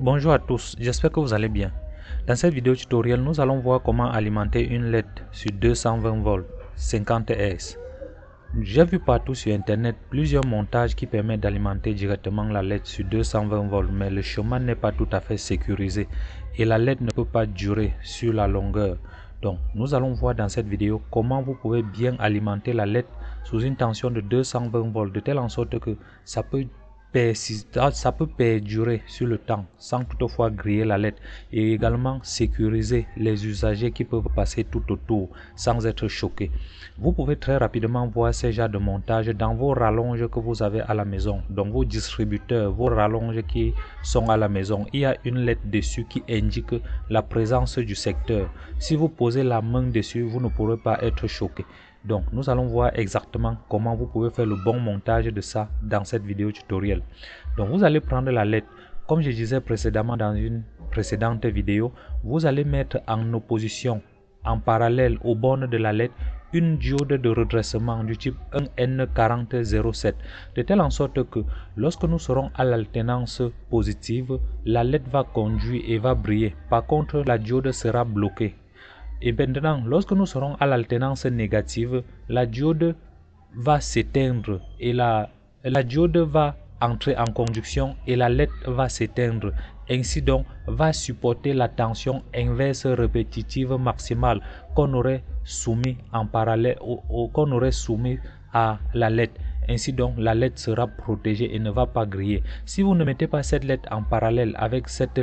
Bonjour à tous, j'espère que vous allez bien. Dans cette vidéo tutoriel, nous allons voir comment alimenter une LED sur 220 volts 50 Hz. J'ai vu partout sur internet plusieurs montages qui permettent d'alimenter directement la LED sur 220 volts, mais le chemin n'est pas tout à fait sécurisé et la LED ne peut pas durer sur la longueur. Donc nous allons voir dans cette vidéo comment vous pouvez bien alimenter la LED sous une tension de 220 volts de telle en sorte que ça peut perdurer sur le temps sans toutefois griller la LED et également sécuriser les usagers qui peuvent passer tout autour sans être choqués. Vous pouvez très rapidement voir ces genres de montage dans vos rallonges que vous avez à la maison, donc vos distributeurs, vos rallonges qui sont à la maison. Il y a une LED dessus qui indique la présence du secteur. Si vous posez la main dessus, vous ne pourrez pas être choqué. Donc nous allons voir exactement comment vous pouvez faire le bon montage de ça dans cette vidéo tutoriel. Donc vous allez prendre la LED, comme je disais précédemment dans une précédente vidéo, vous allez mettre en opposition, en parallèle aux bornes de la LED, une diode de redressement du type 1N4007, de telle en sorte que lorsque nous serons à l'alternance positive, la LED va conduire et va briller. Par contre, la diode sera bloquée. Et maintenant, lorsque nous serons à l'alternance négative, la diode va s'éteindre et la diode va entrer en conduction et la LED va s'éteindre. Ainsi donc, va supporter la tension inverse répétitive maximale qu'on aurait soumis en parallèle qu'on aurait soumis à la LED. Ainsi donc, la LED sera protégée et ne va pas griller. Si vous ne mettez pas cette LED en parallèle avec cette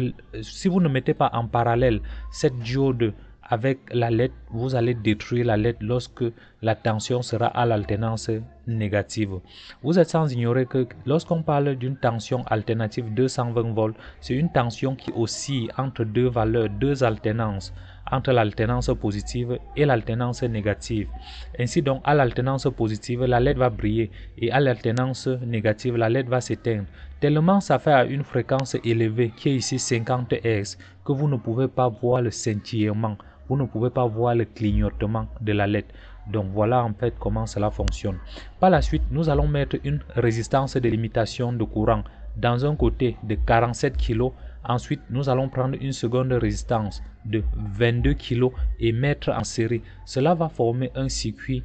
diode avec la LED, vous allez détruire la LED lorsque la tension sera à l'alternance négative. Vous êtes sans ignorer que lorsqu'on parle d'une tension alternative 220 volts, c'est une tension qui oscille entre deux valeurs, deux alternances, entre l'alternance positive et l'alternance négative. Ainsi donc, à l'alternance positive, la LED va briller et à l'alternance négative, la LED va s'éteindre. Tellement ça fait à une fréquence élevée qui est ici 50 Hz que vous ne pouvez pas voir le scintillement. Vous ne pouvez pas voir le clignotement de la LED. Donc voilà en fait comment cela fonctionne. Par la suite, nous allons mettre une résistance de limitation de courant dans un côté de 47 kg. Ensuite, nous allons prendre une seconde résistance de 22 kg et mettre en série. Cela va former un circuit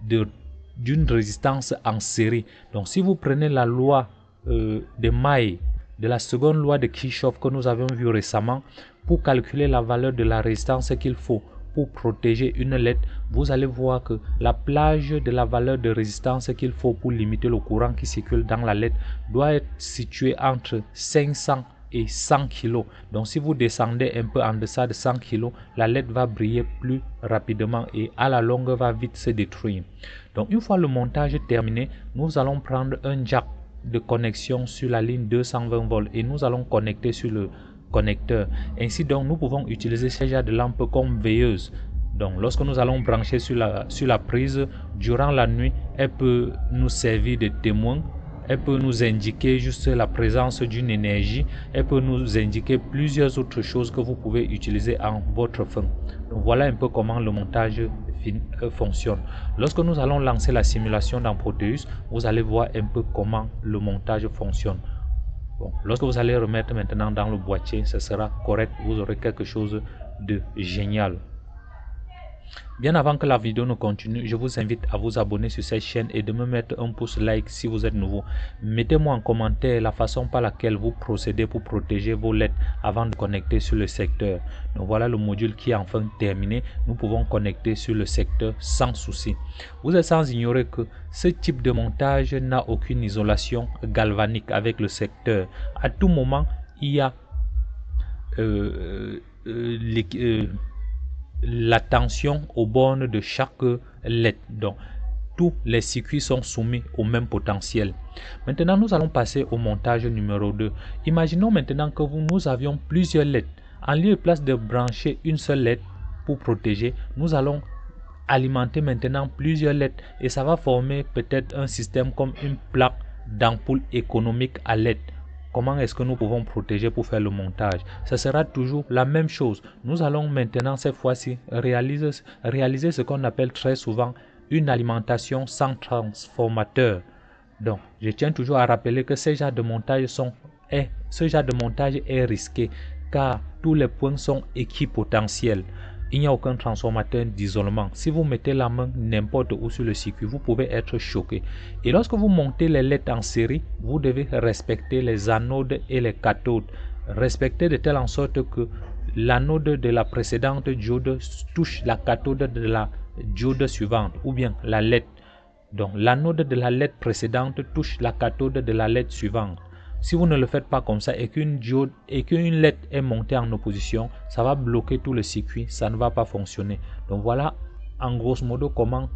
d'une résistance en série. Donc si vous prenez la loi de Maille, de la seconde loi de Kirchhoff que nous avions vu récemment, pour calculer la valeur de la résistance qu'il faut pour protéger une LED, vous allez voir que la plage de la valeur de résistance qu'il faut pour limiter le courant qui circule dans la LED doit être située entre 500 et 100 kg. Donc si vous descendez un peu en deçà de 100 kg, la LED va briller plus rapidement et à la longue va vite se détruire. Donc une fois le montage terminé, nous allons prendre un jack de connexion sur la ligne 220 volts et nous allons connecter sur le connecteur. Ainsi donc, nous pouvons utiliser ces genres de lampes comme veilleuse. Donc lorsque nous allons brancher sur la prise durant la nuit, elle peut nous servir de témoin. Elle peut nous indiquer juste la présence d'une énergie. Elle peut nous indiquer plusieurs autres choses que vous pouvez utiliser en votre fin. Donc voilà un peu comment le montage fonctionne. Lorsque nous allons lancer la simulation dans Proteus, vous allez voir un peu comment le montage fonctionne. Bon, lorsque vous allez remettre maintenant dans le boîtier, ce sera correct. Vous aurez quelque chose de génial. Bien avant que la vidéo ne continue, je vous invite à vous abonner sur cette chaîne et de me mettre un pouce like si vous êtes nouveau. Mettez-moi en commentaire la façon par laquelle vous procédez pour protéger vos LED avant de connecter sur le secteur. Donc voilà le module qui est enfin terminé. Nous pouvons connecter sur le secteur sans souci. Vous êtes sans ignorer que ce type de montage n'a aucune isolation galvanique avec le secteur. À tout moment, il y a la tension aux bornes de chaque LED. Donc tous les circuits sont soumis au même potentiel. Maintenant nous allons passer au montage numéro 2. Imaginons maintenant que nous avions plusieurs LED. En lieu et place de brancher une seule LED pour protéger, nous allons alimenter maintenant plusieurs LED et ça va former peut-être un système comme une plaque d'ampoule économique à LED. Comment est-ce que nous pouvons protéger pour faire le montage? Ce sera toujours la même chose. Nous allons maintenant cette fois-ci réaliser ce qu'on appelle très souvent une alimentation sans transformateur. Donc, je tiens toujours à rappeler que ces genres de montage sont ce genre de montage est risqué car tous les points sont équipotentiels. Il n'y a aucun transformateur d'isolement. Si vous mettez la main n'importe où sur le circuit, vous pouvez être choqué. Et lorsque vous montez les LED en série, vous devez respecter les anodes et les cathodes. Respecter de telle en sorte que l'anode de la précédente diode touche la cathode de la diode suivante ou bien la LED. Donc l'anode de la LED précédente touche la cathode de la LED suivante. Si vous ne le faites pas comme ça et qu'une diode et qu'une LED est montée en opposition, ça va bloquer tout le circuit, ça ne va pas fonctionner. Donc voilà en grosso modo comment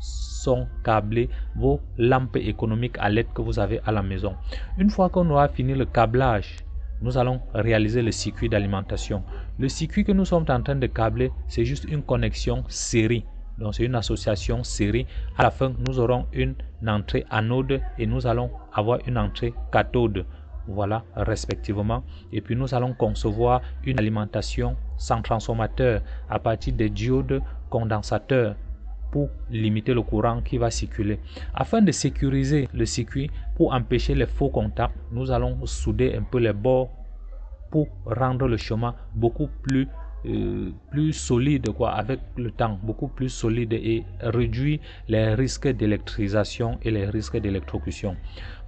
sont câblées vos lampes économiques à LED que vous avez à la maison. Une fois qu'on aura fini le câblage, nous allons réaliser le circuit d'alimentation. Le circuit que nous sommes en train de câbler, c'est juste une connexion série. Donc c'est une association série. À la fin, nous aurons une entrée anode et nous allons avoir une entrée cathode. Voilà, respectivement. Et puis nous allons concevoir une alimentation sans transformateur à partir des diodes condensateurs pour limiter le courant qui va circuler. Afin de sécuriser le circuit, pour empêcher les faux contacts, nous allons souder un peu les bords pour rendre le chemin beaucoup plus solide avec le temps, beaucoup plus solide et réduire les risques d'électrisation et les risques d'électrocution.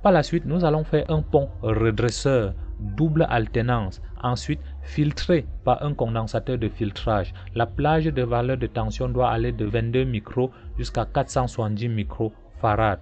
Par la suite, nous allons faire un pont redresseur double alternance, ensuite filtré par un condensateur de filtrage. La plage de valeur de tension doit aller de 22 micros jusqu'à 470 microfarads.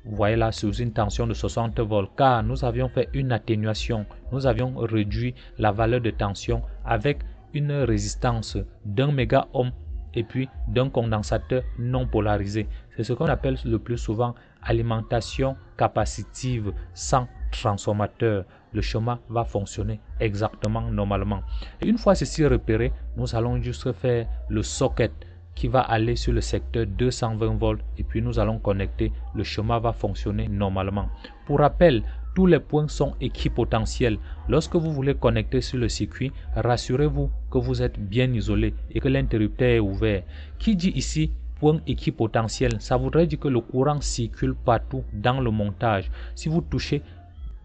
Vous voyez là, sous une tension de 60 volts, car nous avions fait une atténuation, nous avions réduit la valeur de tension avec une résistance d'1 méga-ohm et puis d'un condensateur non polarisé. C'est ce qu'on appelle le plus souvent alimentation capacitive sans transformateur. Le schéma va fonctionner exactement normalement. Et une fois ceci repéré, nous allons juste faire le socket qui va aller sur le secteur 220 volts et puis nous allons connecter. Le schéma va fonctionner normalement. Pour rappel, tous les points sont équipotentiels. Lorsque vous voulez connecter sur le circuit, rassurez-vous que vous êtes bien isolé et que l'interrupteur est ouvert. Qui dit ici point équipotentiel, ça voudrait dire que le courant circule partout dans le montage. Si vous touchez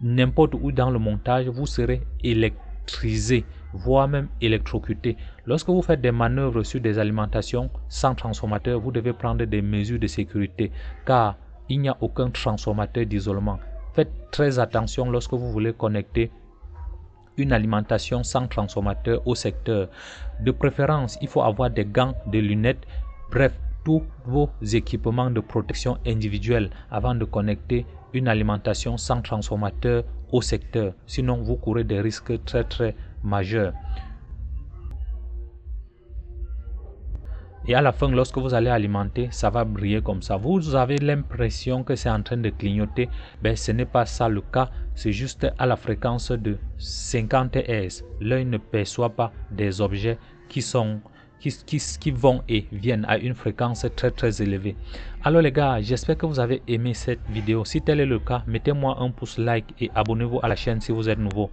n'importe où dans le montage, vous serez électrisé, voire même électrocuté. Lorsque vous faites des manœuvres sur des alimentations sans transformateur, vous devez prendre des mesures de sécurité car il n'y a aucun transformateur d'isolement. Faites très attention lorsque vous voulez connecter une alimentation sans transformateur au secteur. De préférence, il faut avoir des gants, des lunettes, bref, tous vos équipements de protection individuelle avant de connecter une alimentation sans transformateur au secteur. Sinon, vous courez des risques très majeurs. Et à la fin, lorsque vous allez alimenter, ça va briller comme ça. Vous avez l'impression que c'est en train de clignoter. Ben, ce n'est pas ça le cas. C'est juste à la fréquence de 50 Hz. L'œil ne perçoit pas des objets qui vont et viennent à une fréquence très élevée. Alors les gars, j'espère que vous avez aimé cette vidéo. Si tel est le cas, mettez-moi un pouce like et abonnez-vous à la chaîne si vous êtes nouveau.